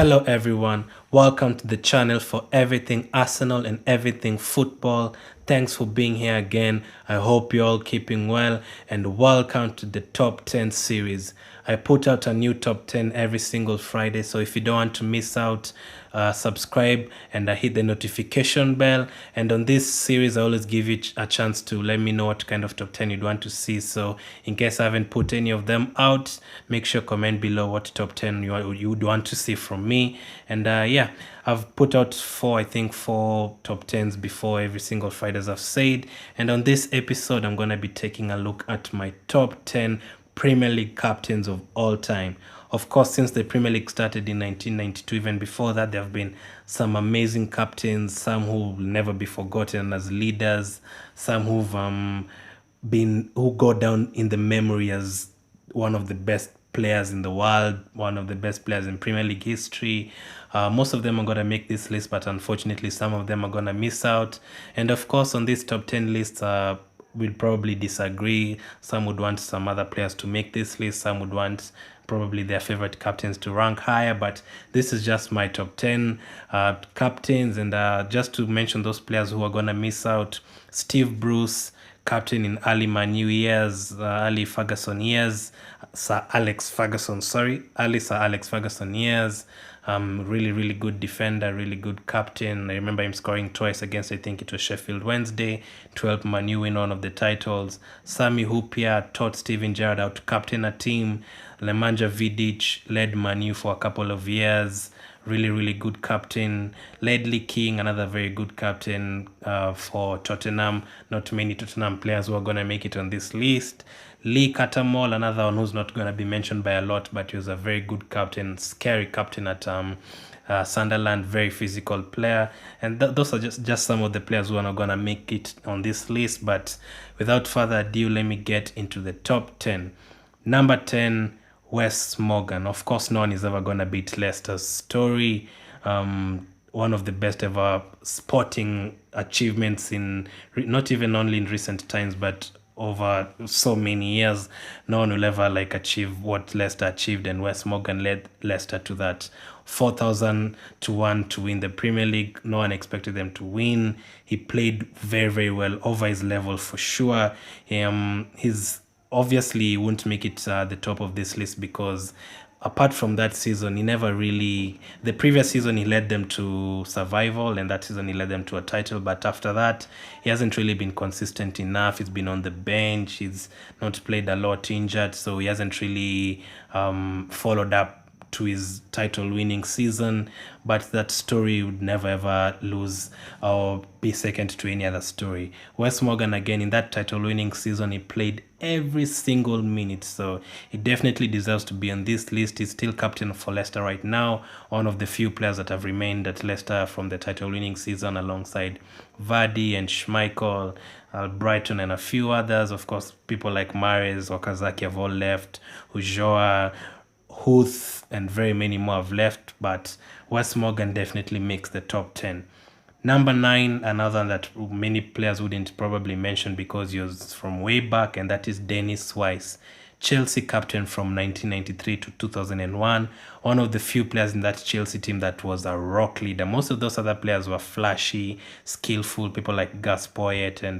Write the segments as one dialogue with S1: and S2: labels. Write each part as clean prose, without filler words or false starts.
S1: Hello everyone, welcome to the channel for everything Arsenal and everything football. Thanks for being here again. I hope you're all keeping well and welcome to the top 10 series. I put out a new top 10 every single Friday, so if you don't want to miss out, subscribe and hit the notification bell. And on this series, I always give you a chance to let me know what kind of top 10 you'd want to see. So in case I haven't put any of them out, make sure comment below what top 10 you'd want to see from me. And yeah, I've put out four top 10s before every single Friday, as I've said. And on this episode, I'm going to be taking a look at my top 10 Premier League captains of all time. Of course, since the Premier League started in 1992, even before that, there have been some amazing captains, some who will never be forgotten as leaders, some who go down in the memory as one of the best players in the world, one of the best players in Premier League history. Most of them are going to make this list, but unfortunately, some of them are going to miss out. And of course, on this top 10 list, we'll probably disagree. Some would want some other players to make this list. Some would want probably their favorite captains to rank higher. But this is just my top 10 captains. And just to mention those players who are going to miss out: Steve Bruce, captain in early Man U years, early Ferguson years, early Sir Alex Ferguson years. Really good defender, really good captain. I remember him scoring twice against, I think it was Sheffield Wednesday, 12 Man U win one of the titles. Sami Hyypiä taught Steven Gerrard how to captain a team. Nemanja Vidic led Man U for a couple of years. Really good captain. Ledley King, another very good captain for Tottenham. Not many Tottenham players who are going to make it on this list. Lee Cattermole, another one who's not going to be mentioned by a lot, but he was a very good captain, scary captain at Sunderland, very physical player. And those are just some of the players who are not going to make it on this list. But without further ado, let me get into the top 10. Number 10, Wes Morgan. Of course, no one is ever going to beat Leicester's story. One of the best ever sporting achievements in not even only in recent times, but over so many years. No one will ever achieve what Leicester achieved, and Wes Morgan led Leicester to that 4,000 to 1 to win the Premier League. No one expected them to win. He played very well, over his level for sure. He's obviously he won't make it the top of this list because apart from that season, the previous season he led them to survival, and that season he led them to a title. But after that, he hasn't really been consistent enough. He's been on the bench. He's not played a lot, injured, so he hasn't really followed up to his title-winning season. But that story would never ever lose or be second to any other story. Wes Morgan, again, in that title-winning season, he played every single minute, so he definitely deserves to be on this list. He's still captain for Leicester right now, one of the few players that have remained at Leicester from the title-winning season, alongside Vardy and Schmeichel, Brighton, and a few others. Of course, people like Mahrez, Okazaki have all left, Ulloa, Huth, and very many more have left, but Wes Morgan definitely makes the top 10. Number 9, another that many players wouldn't probably mention because he was from way back, and that is Dennis Weiss, Chelsea captain from 1993 to 2001. One of the few players in that Chelsea team that was a rock leader. Most of those other players were flashy, skillful, people like Gus Poyet and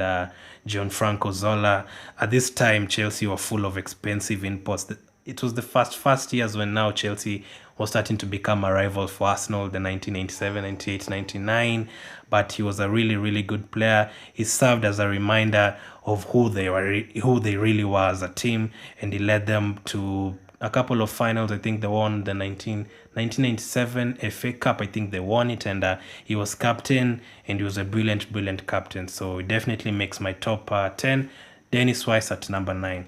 S1: Gianfranco Zola. At this time, Chelsea were full of expensive imports. It was the first years when now Chelsea was starting to become a rival for Arsenal, the 1997, 98, 99. But he was a really good player. He served as a reminder of who they really were as a team, and he led them to a couple of finals. I think they won the 1997 FA Cup. I think they won it, and he was captain, and he was a brilliant captain. So it definitely makes my top 10. Dennis Weiss at number 9.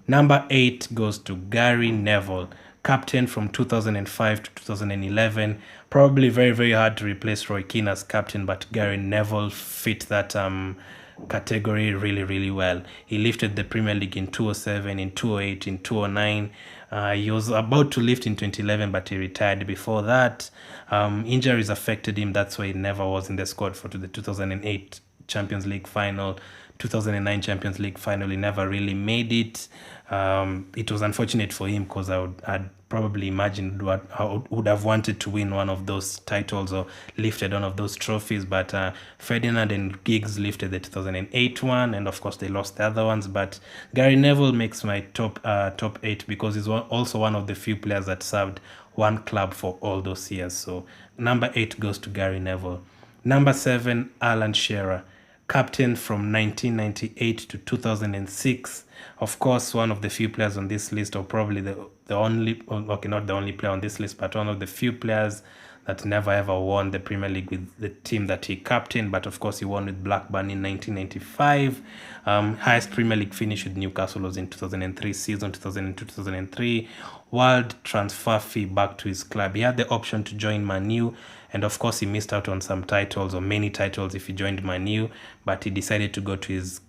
S1: Number 8 goes to Gary Neville, captain from 2005 to 2011. Probably very hard to replace Roy Keane as captain, but Gary Neville fit that category really well. He lifted the Premier League in 2007, in 2008, in 2009. He was about to lift in 2011, but he retired before that. Injuries affected him. That's why he never was in the squad for the 2008 Champions League final, 2009 Champions League final. He never really made it. It was unfortunate for him because I'd probably imagined what I would have wanted to win one of those titles or lifted one of those trophies. But Ferdinand and Giggs lifted the 2008 one, and of course they lost the other ones. But Gary Neville makes my top 8 because he's also one of the few players that served one club for all those years. So number 8 goes to Gary Neville. Number 7, Alan Shearer, captain from 1998 to 2006. Of course, one of the few players on this list, or probably the only, okay, not the only player on this list, but one of the few players that never ever won the Premier League with the team that he captained. But of course, he won with Blackburn in 1995. Highest Premier League finish with Newcastle was in 2003 season, 2002-2003. World transfer fee back to his club. He had the option to join Man U, and of course, he missed out on some titles or many titles if he joined Man U, but he decided to go to his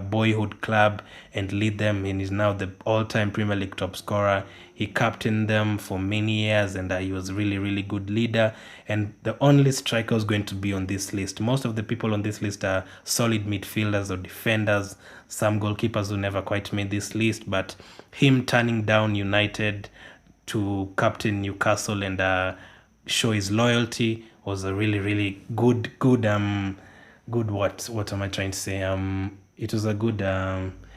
S1: boyhood club and lead them, and is now the all-time Premier League top scorer. He captained them for many years, and he was really, really good leader, and the only striker who's going to be on this list. Most of the people on this list are solid midfielders or defenders, some goalkeepers who never quite made this list, but him turning down United to captain Newcastle and show his loyalty was a really, really good what am I trying to say? It was a good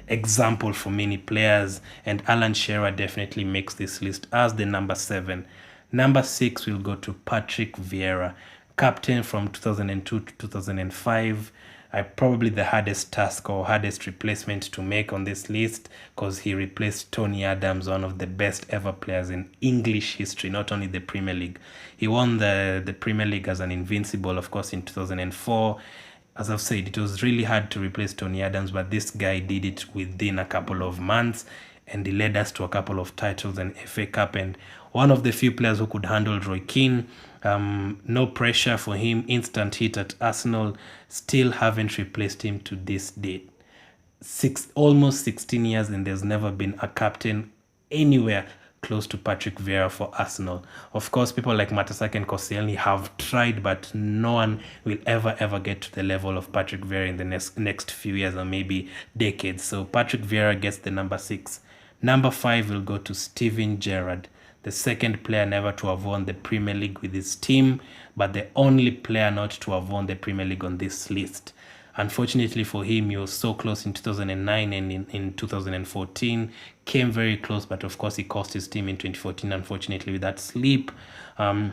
S1: example for many players, and Alan Shearer definitely makes this list as the number 7. Number 6 will go to Patrick Vieira, captain from 2002 to 2005. Probably the hardest task or hardest replacement to make on this list, because he replaced Tony Adams, one of the best ever players in English history, not only the Premier League. He won the Premier League as an invincible, of course, in 2004. As I've said, it was really hard to replace Tony Adams, but this guy did it within a couple of months, and he led us to a couple of titles and FA Cup, and one of the few players who could handle Roy Keane. No pressure for him, instant hit at Arsenal. Still haven't replaced him to this date. Almost 16 years, and there's never been a captain anywhere close to Patrick Vieira for Arsenal. Of course, people like Mertesacker and Koscielny have tried, but no one will ever get to the level of Patrick Vieira in the next few years or maybe decades. So Patrick Vieira gets the number 6. Number 5 will go to Steven Gerrard, the second player never to have won the Premier League with his team, but the only player not to have won the Premier League on this list. Unfortunately for him, he was so close in 2009 and in 2014. Came very close, but of course he cost his team in 2014, unfortunately, with that slip.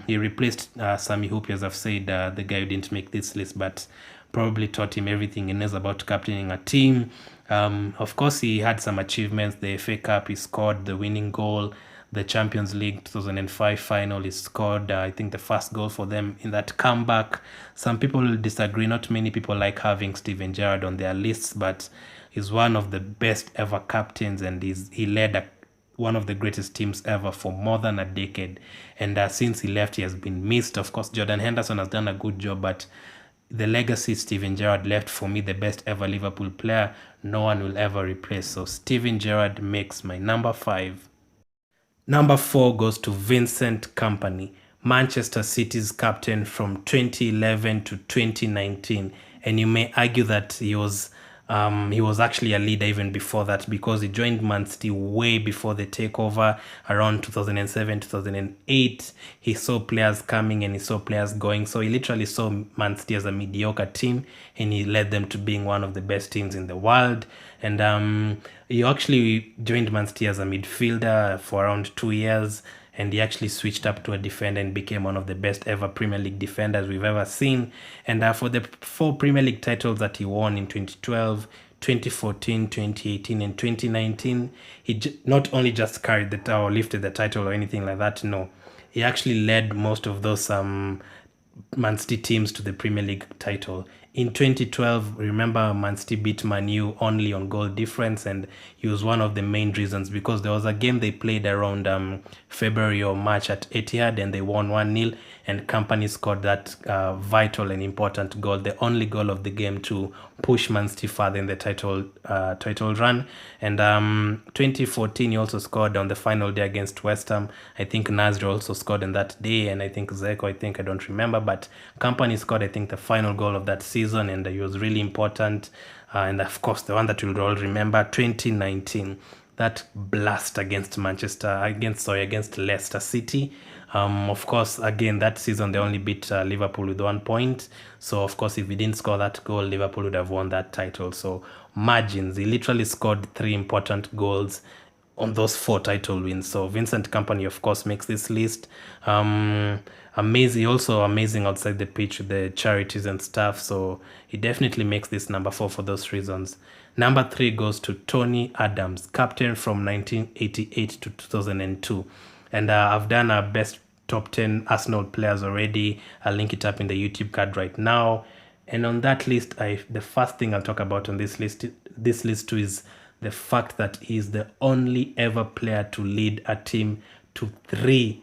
S1: He replaced Sami Hyypiä, as I've said, the guy who didn't make this list, but probably taught him everything he knows about captaining a team. Of course, he had some achievements. The FA Cup, he scored the winning goal. The Champions League 2005 final, he scored, I think, the first goal for them in that comeback. Some people will disagree. Not many people like having Steven Gerrard on their lists, but he's one of the best ever captains, and he led one of the greatest teams ever for more than a decade. And since he left, he has been missed. Of course, Jordan Henderson has done a good job, but the legacy Steven Gerrard left, for me, the best ever Liverpool player, no one will ever replace. So Steven Gerrard makes my number 5. Number 4 goes to Vincent Kompany, Manchester City's captain from 2011 to 2019. And you may argue that he was actually a leader even before that, because he joined Man City way before the takeover around 2007, 2008. He saw players coming and he saw players going. So he literally saw Man City as a mediocre team, and he led them to being one of the best teams in the world. And he actually joined Man City as a midfielder for around 2 years, and he actually switched up to a defender and became one of the best ever Premier League defenders we've ever seen. And for the 4 Premier League titles that he won in 2012, 2014, 2018, and 2019, he not only just carried the title or lifted the title or anything like that, no. He actually led most of those Man City teams to the Premier League title. In 2012, remember, Man City beat Man U only on goal difference, and he was one of the main reasons, because there was a game they played around February or March at Etihad, and they won 1-0, and Kompany scored that vital and important goal, the only goal of the game to push Man City further in the title run. And 2014, he also scored on the final day against West Ham. I think Nasri also scored on that day, and I think Zeko, I don't remember, but Kompany scored, I think, the final goal of that season. season, and he was really important. And of course, the one that we'll all remember, 2019, that blast against against Leicester City. Of course, again, that season they only beat Liverpool with 1 point. So, of course, if he didn't score that goal, Liverpool would have won that title. So, margins. He literally scored 3 important goals on those 4 title wins. So, Vincent Kompany, of course, makes this list. Amazing, also amazing outside the pitch with the charities and stuff. So, he definitely makes this number 4 for those reasons. Number 3 goes to Tony Adams, captain from 1988 to 2002. And I've done our best top 10 Arsenal players already. I'll link it up in the YouTube card right now. And on that list, the first thing I'll talk about on this list too is the fact that he's the only ever player to lead a team to 3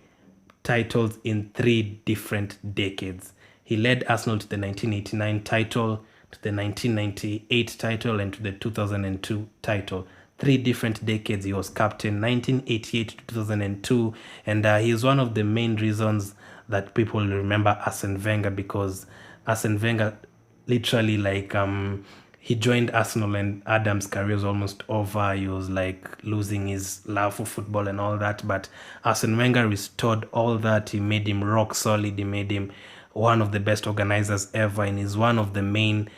S1: titles in 3 different decades. He led Arsenal to the 1989 title, to the 1998 title, and to the 2002 title. 3 different decades he was captain, 1988 to 2002, and he is one of the main reasons that people remember Arsene Wenger, because Arsene Wenger literally he joined Arsenal and Adams' career was almost over. He was losing his love for football and all that, but Arsene Wenger restored all that. He made him rock solid. He made him one of the best organizers ever, and he's one of the main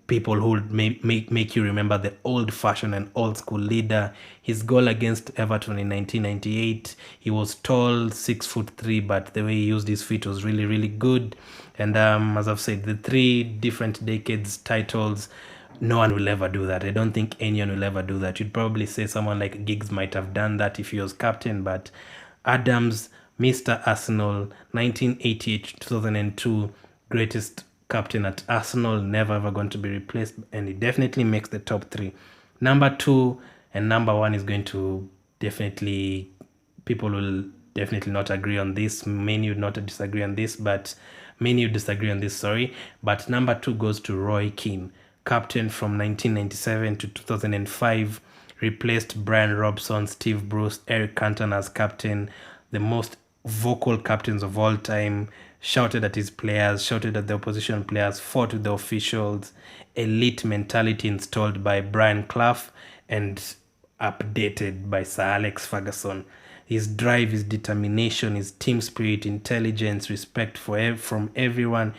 S1: people who make you remember the old-fashioned and old-school leader. His goal against Everton in 1998, he was tall, 6'3", but the way he used his feet was really, really good. And as I've said, the 3 different decades titles, no one will ever do that. I don't think anyone will ever do that. You'd probably say someone like Giggs might have done that if he was captain, but Adams, Mr. Arsenal, 1988 2002, greatest captain at Arsenal, never ever going to be replaced, and he definitely makes the top 3. Number 2 and number 1 is going to people will definitely not agree on this. Many would not disagree on this, but but number 2 goes to Roy Keane, captain from 1997 to 2005, replaced Brian Robson, Steve Bruce, Eric Cantona as captain, the most vocal captains of all time, shouted at his players, shouted at the opposition players, fought with the officials, elite mentality installed by Brian Clough and updated by Sir Alex Ferguson. His drive, his determination, his team spirit, intelligence, respect from everyone.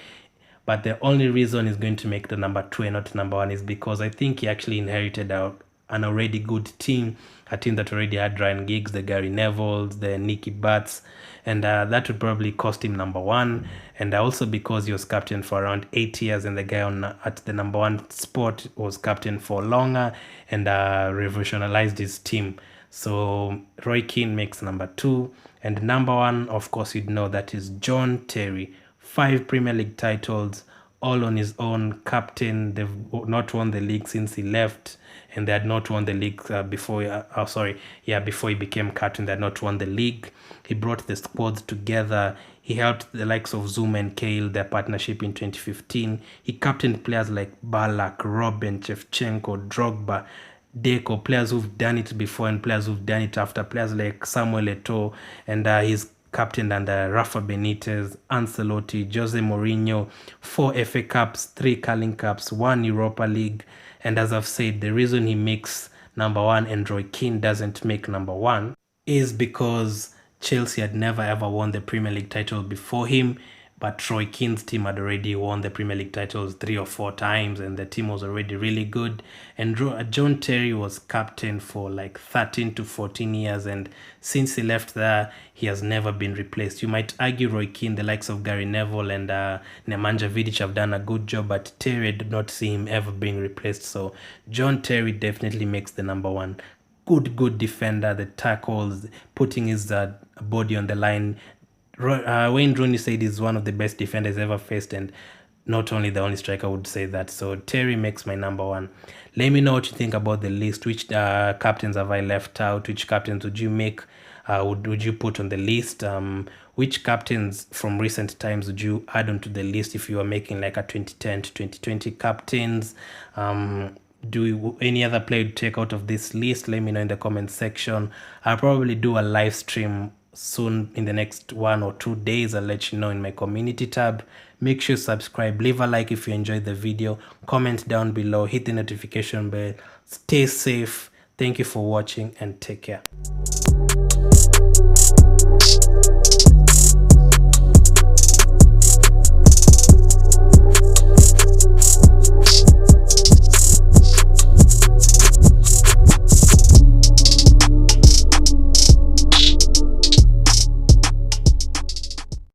S1: But the only reason he's going to make the number 2 and not number 1 is because I think he actually inherited an already good team, a team that already had Ryan Giggs, the Gary Nevilles, the Nicky Butts, and that would probably cost him number 1. And also because he was captain for around 8 years, and the guy at the number 1 spot was captain for longer and revolutionized his team. So Roy Keane makes number 2, and number 1, of course, you'd know that is John Terry. 5 Premier League titles, all on his own, captain. They've not won the league since he left, and they had not won the league before he became captain. They had not won the league. He brought the squads together. He helped the likes of Zoom and Kale, their partnership in 2015. He captained players like Ballack, Robin, Shevchenko, Drogba, Deco, players who've done it before and players who've done it after, players like Samuel Eto'o, and he's captained under Rafa Benitez, Ancelotti, Jose Mourinho, 4 FA Cups, 3 Carling Cups, 1 Europa League. And as I've said, the reason he makes number 1 and Roy Keane doesn't make number 1 is because Chelsea had never ever won the Premier League title before him, but Roy Keane's team had already won the Premier League titles 3 or 4 times, and the team was already really good. And John Terry was captain for 13 to 14 years, and since he left there, he has never been replaced. You might argue Roy Keane, the likes of Gary Neville and Nemanja Vidic have done a good job, but Terry did not see him ever being replaced. So John Terry definitely makes the number 1. Good defender, the tackles, putting his body on the line. Wayne Rooney said he's one of the best defenders ever faced, and not only the only striker would say that. So Terry makes my number 1. Let me know what you think about the list. Which captains have I left out? Which captains would you make? Would you put on the list? Which captains from recent times would you add onto the list if you were making a 2010 to 2020 captains? Any other player to take out of this list? Let me know in the comment section. I'll probably do a live stream soon in the next 1 or 2 days. I'll let you know in my community tab. Make sure you subscribe, leave a like if you enjoyed the video, comment down below, hit the notification bell. Stay safe. Thank you for watching and take care.